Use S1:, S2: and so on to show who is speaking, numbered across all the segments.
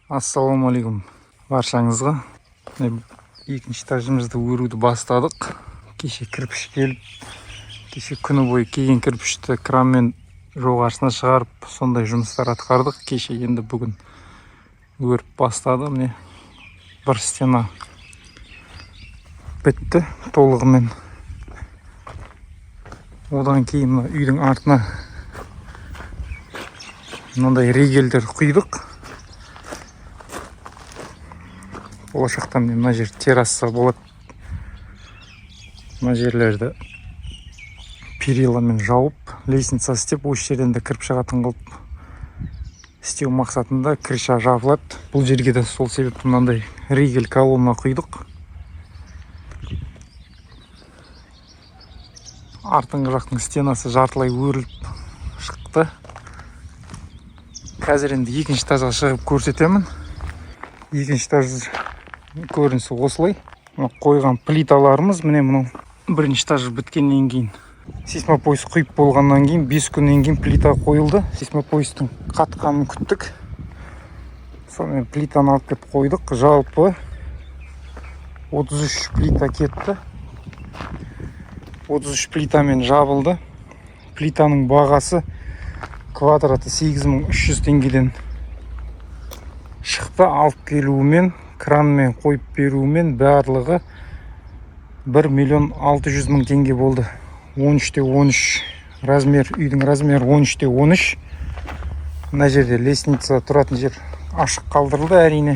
S1: Ассалаумалейкум баршаңызға. Екінші этажымызды өруді бастадық. Кеше кірпіш келіп, кеше күні бойы келген кірпішті кранмен жоғарысына шығарып, сондай жұмыстар атқардық. Кеше енді бүгін өріп бастады. Міне бір стена бітті толығымен. Одан кейін үйдің артына мынандай ригельдер құйдық. Болашақта мына жер терраса болады. Мына жерлерді периламен жауып, лестница істеп, осы жерден де кіріп шығатын қылып істеу мақсатында крыша жабылады. Бұл жерге де сол себепті мынандай ригель колонна құйдық. Артыңғы жақтың стенасы жартылай өріліп шықты. Қазір енді екінші этажға шығып көрсетемін. Екінші этаж көрінісі осылай. Қойған плиталарымыз міне мынау. Бірінші этаж біткеннен кейін сейсмопояс құйып болғаннан кейін 5 күннен кейін плита қойылды. Сейсмопоястың қатқанын күттік. Сонымен плитаны алып келіп қойдық. Жалпы 33 плита кетті. 33 плитамен жабылды. Плитаның бағасы квадраты 8300 теңгеден шықты. Алып келуімен, кранмен қойып беруімен барлығы 1.600.000 теңге болды. 13-13 размер, үйдің размері 13-13. Мына жерде лестница тұратын жер ашық қалдырылды әрине.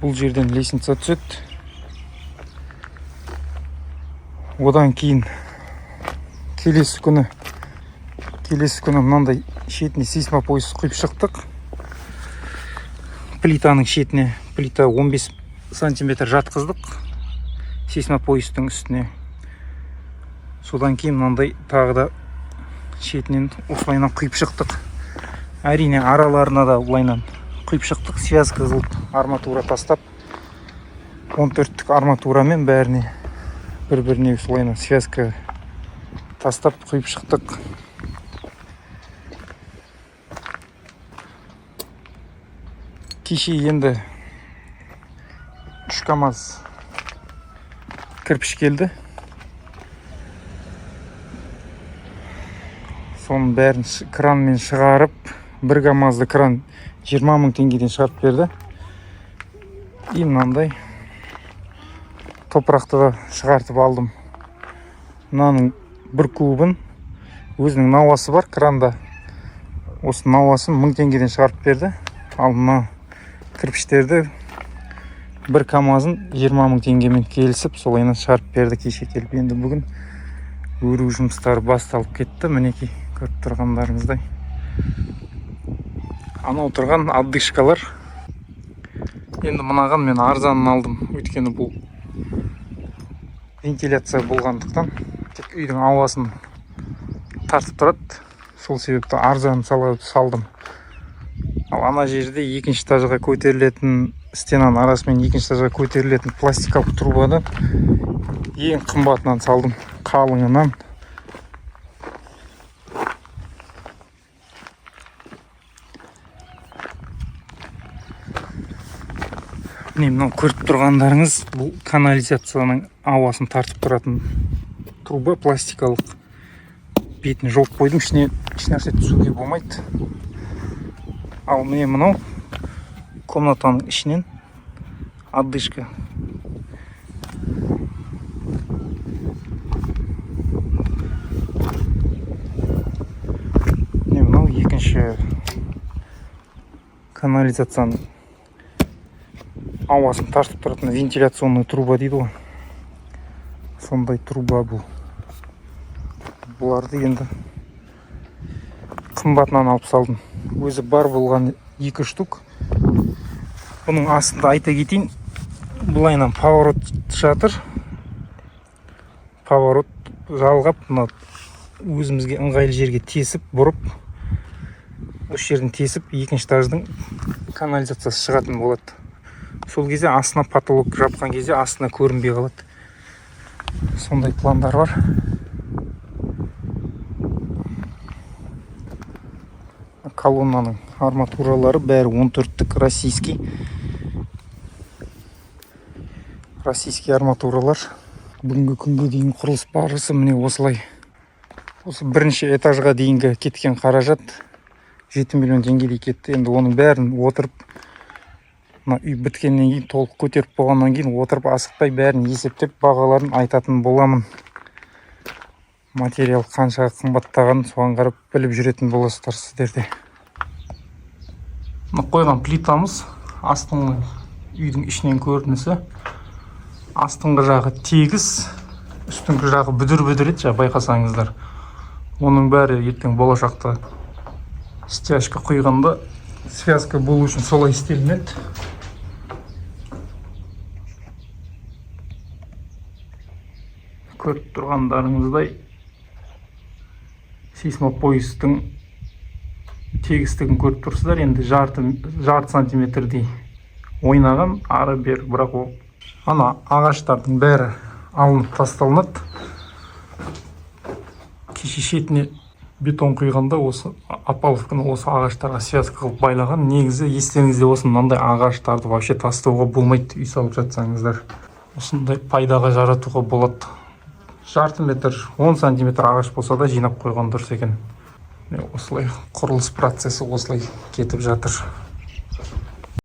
S1: Бұл жерден лестница түседі. Одан кейін келесі күні мынандай шетіне сейсмопояс құйып шықтық. Плитаның шетіне плита 15 сантиметр жатқыздық сейсмопоястың үстіне. Содан кейін мынандай тағы да шетінен осылайынан құйып шықтық. Әрине араларына да олайынан құйып шықтық. Связка қылып арматура тастап, 14-тік арматурамен бәріне бір-біріне осылайынан связка тастап құйып шықтық. Кеше енді 3 КАМАЗ кірпіш келді. Соның бәрін кранмен шығарып, 1 КАМАЗды кран 20.000 теңгеден шығарып берді. И мынандай топырақты да шығартып алдым. Мынаның бір кубын өзінің науасы бар кранда. Осы науасын 1000 теңгеден шығарып берді. Ал мына кірпіштерді 1 КАМАЗын 20.000 теңгемен келісіп, солайынан шығарып берді кеше келіп. Енді бүгін өру жұмыстары басталып кетті. Мінекей көріп тұрғандарыңыздай. Анау тұрған отдышкалар. Енді мынаған мен арзанын алдым. Өйткені бұл вентиляция болғандықтан тек үйдің ауасын тартып тұрады. Сол себепті арзанын салдым. Ал ана жерде екінші этажға көтерілетін стенаның арасымен екінші этажға көтерілетін пластикалық трубаны ең қымбатынан салдым, қалыңынан. Міне мынау көріп тұрғандарыңыз бұл канализацияның ауасын тартып тұратын труба пластикалық. Бетін жауып қойдым, ішіне ешнәрсе түсуге болмайды. Ал міне мынау комнатаның ішінен отдышка. Міне мынау екінші канализацияның ауасын тартып тұратын вентиляционный труба дейді ғой. Сондай труба бұл. Бұларды енді қымбатынан алып салдым. Өзі бар болған 2 штук. Бұның астында айта кетейін, бұлайынан поворот жатыр. Поворот жалғап, өзімізге ыңғайлы жерге тесіп, бұрып, осы жерден тесіп, екінші этаждың канализациясы шығатын болады. Сол кезде астына потолок жапқан кезде астына көрінбей қалады. Сондай пландар бар. Колоннаның арматуралары бәрі 14-тік российский арматуралар. Бүгінгі күнге дейін құрылыс барысы міне осылай. Осы бірінші этажға дейінгі кеткен қаражат 7 миллион теңгедей кетті. Енді оның бәрін отырып, үй біткеннен кейін, толық көтеріп болғаннан кейін отырып асықпай бәрін есептеп бағаларын айтатын боламын. Материал қаншаға қымбаттаған, соған қарап біліп жүретін боласыздар сіздерде. Қойған плитамыз астыңғы үйдің ішінен көрінісі. Астыңғы жағы тегіс, үстіңгі жағы бүдір-бүдір еді, байқасаңыздар. Оның бәрі ертең болашақта стяжка құйғанда связка болу үшін солай істелінеді. Көріп тұрғандарыңыздай сейсмопоястың тегістігін көріп тұрсыздар. Енді жарты сантиметрдей ойнаған ары бер, бірақ ол ана ағаштардың бәрі алынып тасталынады. Кеше шетіне бетон құйғанда осы опаловканы осы ағаштарға связка қылып байлаған. Негізі естеріңізде болсын, мынандай ағаштарды вообще тастауға болмайды, үй салып жатсаңыздар. Осындай пайдаға жаратуға болады. Жарты метр, 10 сантиметр ағаш болса да жинап қойған дұрыс екен. Осылай құрылыс процесі осылай кетіп жатыр.